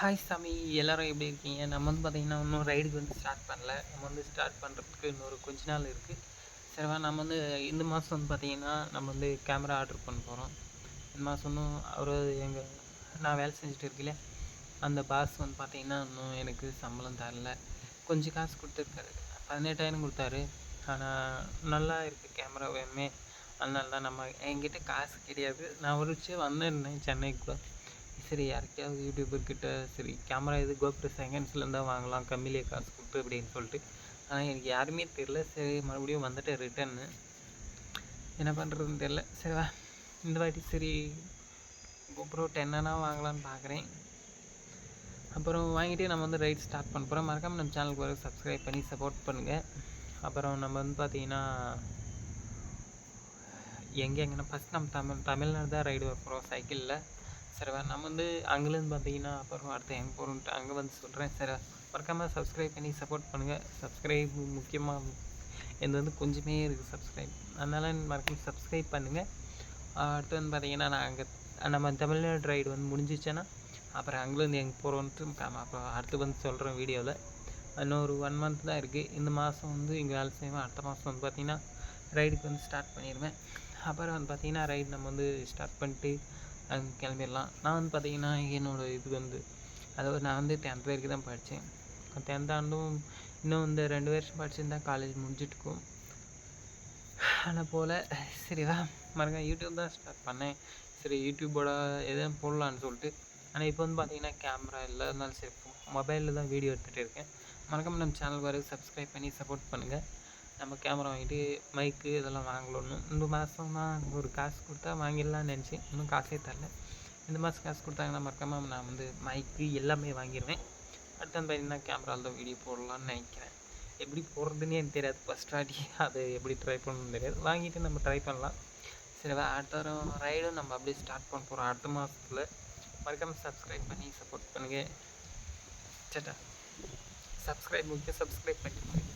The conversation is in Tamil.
ஹாய் சாமி, எல்லோரும் எப்படி இருக்கீங்க? நம்ம வந்து பார்த்திங்கன்னா இன்னும் ரைடுக்கு வந்து ஸ்டார்ட் பண்ணல. நம்ம வந்து ஸ்டார்ட் பண்ணுறதுக்கு இன்னொரு கொஞ்ச நாள் இருக்குது. சரிவா, நம்ம வந்து இந்த மாதம் வந்து பார்த்திங்கன்னா நம்ம வந்து கேமரா ஆர்டர் பண்ண போகிறோம். இந்த மாதம் இன்னும் அவர் நான் வேலை செஞ்சுட்டு இருக்கல, அந்த பாஸ் வந்து பார்த்திங்கன்னா இன்னும் எனக்கு சம்பளம் தரல. கொஞ்சம் காசு கொடுத்துருக்காரு, 18,000 கொடுத்தாரு. ஆனால் நல்லா இருக்குது கேமரா வேணுமே. அதனால தான் என்கிட்ட காசு கிடையாது. நான் ஒரு விஷயம் வந்திருந்தேன் சென்னைக்கு கூட. சரி, யாருக்கையாவது யூடியூபர்கிட்ட சரி கேமரா இது கோப்ரோ செகண்ட்ஸில் இருந்தால் வாங்கலாம் கம்மியிலே காசு கொடுத்து அப்படின்னு சொல்லிட்டு. ஆனால் எனக்கு யாருமே தெரில. சரி, மறுபடியும் வந்துட்டு ரிட்டன்னு என்ன பண்ணுறதுன்னு தெரில. சரிவா, இந்த வாட்டி சரி கோப்ரோ 10 வாங்கலான்னு பார்க்குறேன். அப்புறம் வாங்கிட்டு நம்ம வந்து ரைட் ஸ்டார்ட் பண்ண போகிறோம். மறக்காமல் நம்ம சேனலுக்கு வர சப்ஸ்கிரைப் பண்ணி சப்போர்ட் பண்ணுங்கள். அப்புறம் நம்ம வந்து பார்த்திங்கன்னா எங்கெங்கன்னா ஃபஸ்ட் நம்ம தமிழ்நாடு தான் ரைடு வர போகிறோம் சைக்கிளில். சரிவா, நம்ம வந்து அங்கேருந்து பார்த்தீங்கன்னா அப்புறம் அடுத்து எங்கே போகிறோன்ட்டு அங்கே வந்து சொல்கிறேன். சரி, மறக்காமல் சப்ஸ்கிரைப் பண்ணி சப்போர்ட் பண்ணுங்கள். சப்ஸ்கிரைப் முக்கியமாக இது வந்து கொஞ்சமே இருக்குது சப்ஸ்கிரைப், அதனால் மறக்காமல் சப்ஸ்கிரைப் பண்ணுங்கள். அடுத்து வந்து பார்த்திங்கன்னா நான் அங்கே நம்ம தமிழ்நாடு ரைடு வந்து முடிஞ்சிச்சேன்னா அப்புறம் அங்கேருந்து எங்கே போகிறோன்ட்டு அப்புறம் அடுத்து வந்து சொல்கிறேன் வீடியோவில். இன்னும் ஒரு 1 மந்த் தான் இருக்குது. இந்த மாதம் வந்து இங்கே வேலை செய்வேன். அடுத்த மாதம் வந்து பார்த்திங்கன்னா ரைடுக்கு வந்து ஸ்டார்ட் பண்ணிடுவேன். அப்புறம் வந்து பார்த்திங்கன்னா ரைடு நம்ம வந்து ஸ்டார்ட் பண்ணிட்டு அங்கே கிளம்பிடலாம். நான் வந்து பார்த்திங்கன்னா என்னோடய இது வந்து அதாவது நான் வந்து 10th வரைக்கும் தான் படித்தேன். 10th ஆண்டும் இன்னும் இந்த 2 வருஷம் படிச்சிருந்தா காலேஜ் முடிஞ்சிட்ருக்கும். ஆனால் போல் சரிவா, மறக்காம யூடியூப் தான் ஸ்டார்ட் பண்ணேன். சரி, யூடியூப்போட எதுவும் போடலான்னு சொல்லிட்டு. ஆனால் இப்போ வந்து பார்த்திங்கன்னா கேமரா இல்லை, அதனால சரி மொபைலில் தான் வீடியோ எடுத்துகிட்டு இருக்கேன். மறக்காமல் நம்ம சேனல் வர சப்ஸ்கிரைப் பண்ணி சப்போர்ட் பண்ணுங்கள். நம்ம கேமரா வாங்கிட்டு மைக்கு இதெல்லாம் வாங்கணும். இந்த மாதம் தான் ஒரு காசு கொடுத்தா வாங்கிடலான்னு நினச்சேன். இன்னும் காசே தரல. இந்த மாதம் காசு கொடுத்தாங்கன்னா மறக்காமல் நான் வந்து மைக்கு எல்லாமே வாங்கிடுவேன். அடுத்து வந்து பார்த்திங்கன்னா கேமராவில் தான் வீடியோ போடலான்னு நினைக்கிறேன். எப்படி போடுறதுன்னே எனக்கு தெரியாது. ஃபஸ்ட் வாட்டி அது எப்படி ட்ரை பண்ணணும்னு தெரியாது. வாங்கிட்டு நம்ம ட்ரை பண்ணலாம். சரிவா, அடுத்த வாரம் ரைடும் நம்ம அப்படியே ஸ்டார்ட் பண்ண போகிறோம் அடுத்த மாதத்தில். மறக்காமல் சப்ஸ்கிரைப் பண்ணி சப்போர்ட் பண்ணுங்கள். சட்டா, சப்ஸ்கிரைப் முக்கியம், சப்ஸ்கிரைப் பண்ணி